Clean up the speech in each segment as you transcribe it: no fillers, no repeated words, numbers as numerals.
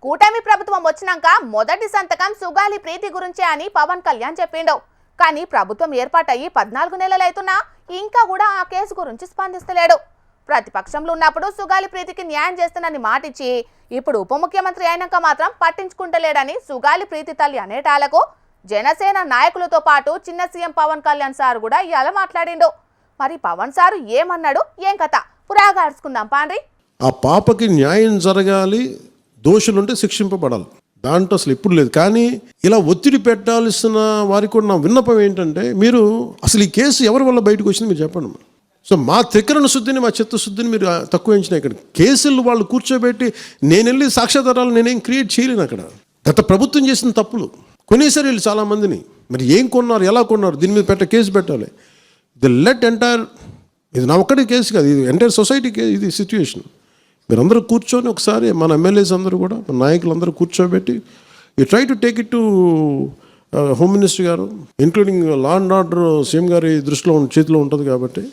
కూటమి ప్రభుత్వం వచ్చినాక మొదటి సంతకం సుగాలి ప్రీతి గురించే అని పవన్ కళ్యాణ్ చెప్పిండు. కానీ ప్రభుత్వం ఏర్పాటయ్యి 14 నెలలైతున్నా ఇంకా కూడా ఆ కేసు గురించి స్పందిస్తలేడు. ప్రతిపక్షంలో ఉన్నప్పుడు సుగాలి ప్రీతికి న్యాయం చేస్తానని మాటిచ్చి ఇప్పుడు ఉప ముఖ్యమంత్రి అయినాక మాత్రం పట్టించుకుంటలేడని సుగాలి ప్రీతి తల్లి అనేటాలకు జనసేన నాయకులతో పాటు చిన్న సీఎం పవన్ కళ్యాణ్ సార్ కూడా ఇవాళ మాట్లాడిండు. మరి పవన్ సారు ఏమన్నాడు, ఏం కథ పురాగా అడుచుకుందాం పాండ్రి. ఆ పాపకి న్యాయం జరగాలి, దోషులుంటే శిక్షింపబడాలి, దాంట్లో అసలు ఎప్పుడు లేదు. కానీ ఇలా ఒత్తిడి పెట్టాల్సిన వారికి కూడా నా విన్నపం ఏంటంటే, మీరు అసలు ఈ కేసు ఎవరి వల్ల బయటకు వచ్చింది మీరు చెప్పండి. సో మా త్రికరణ శుద్ధిని, మా చిత్తశుద్ధిని మీరు తక్కువ ఎంచినా. ఇక్కడ కేసులు వాళ్ళు కూర్చోబెట్టి నేను వెళ్ళి సాక్ష్యాధారాలు నేనేం క్రియేట్ చేయలేను. అక్కడ గత ప్రభుత్వం చేసిన తప్పులు కొనేసారు వీళ్ళు చాలామందిని. మరి ఏం కొన్నారు, ఎలా కొన్నారు, దీని మీద కేసు పెట్టాలి. ది లెట్ ఎంటైర్, ఇది నా ఒక్కటి కేసు కాదు, ఇది ఎంటైర్ సొసైటీకి ఇది సిచ్యువేషన్. మీరందరూ కూర్చొని ఒకసారి మన ఎమ్మెల్యేస్ అందరూ కూడా, మన నాయకులందరూ కూర్చోబెట్టి you try to take it to home minister గారు, including law and order CM గారి దృష్టిలో చేతిలో ఉంటుంది. కాబట్టి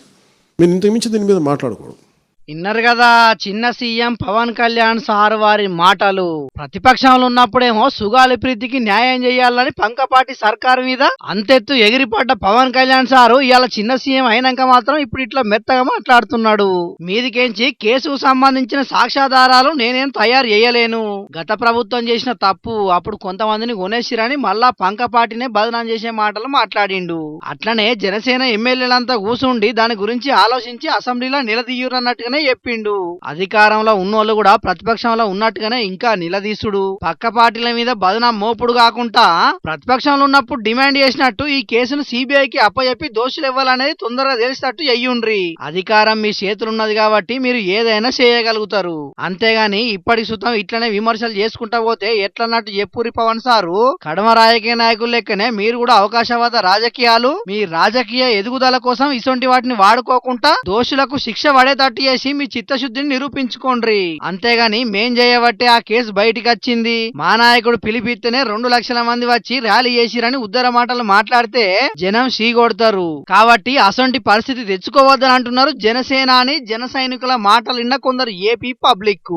మీరు ఇంతకుమించి దీని మీద మాట్లాడకూడదు. విన్నారు కదా చిన్న సీఎం పవన్ కళ్యాణ్ సార్ వారి మాటలు. ప్రతిపక్షంలో ఉన్నప్పుడేమో సుగాలి ప్రీతికి న్యాయం చేయాలని పంకపాటి సర్కారు మీద అంతెత్తు ఎగిరిపడ్డ పవన్ కళ్యాణ్ సారు ఇవాళ చిన్న సీఎం అయినాక మాత్రం ఇప్పుడు ఇట్లా మెత్తగా మాట్లాడుతున్నాడు. మీదికేంచి కేసుకు సంబంధించిన సాక్ష్యాధారాలు నేనేం తయారు చేయలేను, గత ప్రభుత్వం చేసిన తప్పు, అప్పుడు కొంతమందిని కొనేసిరని మళ్ళా పంకపాటినే బదనాం చేసే మాటలు మాట్లాడిండు. అట్లనే జనసేన ఎమ్మెల్యేలంతా కూసుండి దాని గురించి ఆలోచించి అసెంబ్లీలో నిలదీయురన్నట్టుగానే చెప్పిండు. అధికారంలో ఉన్నోళ్ళు కూడా ప్రతిపక్షంలో ఉన్నట్టుగానే ఇంకా నిలదీసుడు, పక్క పార్టీల మీద బదనాం మోపుడు కాకుండా ప్రతిపక్షంలో ఉన్నప్పుడు డిమాండ్ చేసినట్టు ఈ కేసును సిబిఐకి అప్పచెప్పి దోషులు ఇవ్వాలనేది తొందరగా తెలిసినట్టు అయ్యుండ్రి. అధికారం మీ చేతులున్నది కాబట్టి మీరు ఏదైనా చేయగలుగుతారు. అంతేగాని ఇప్పటి సుతం ఇట్లనే విమర్శలు చేసుకుంటా పోతే ఎట్లన్నట్టు చెప్పురి పవన్ సారు. కడమ రాజకీయ నాయకులు లెక్కనే మీరు కూడా అవకాశవాద రాజకీయాలు, మీ రాజకీయ ఎదుగుదల కోసం ఇటువంటి వాటిని వాడుకోకుండా దోషులకు శిక్ష పడేటట్టు చేసి మీ చిత్తశుద్ధిని నిరూపించుకోండి. అంతేగాని మేం చేయబట్టే ఆ కేసు బయటికి వచ్చింది, మా నాయకుడు పిలిపిస్తేనే 2 లక్షల మంది వచ్చి ర్యాలీ చేసిరని ఉద్దర మాటలు మాట్లాడితే జనం కొడతారు. కాబట్టి అసొంటి పరిస్థితి తెచ్చుకోవద్దని అంటున్నారు జనసేనాని జన సైనికుల మాటలు విన్న కొందరు ఏపీ పబ్లిక్.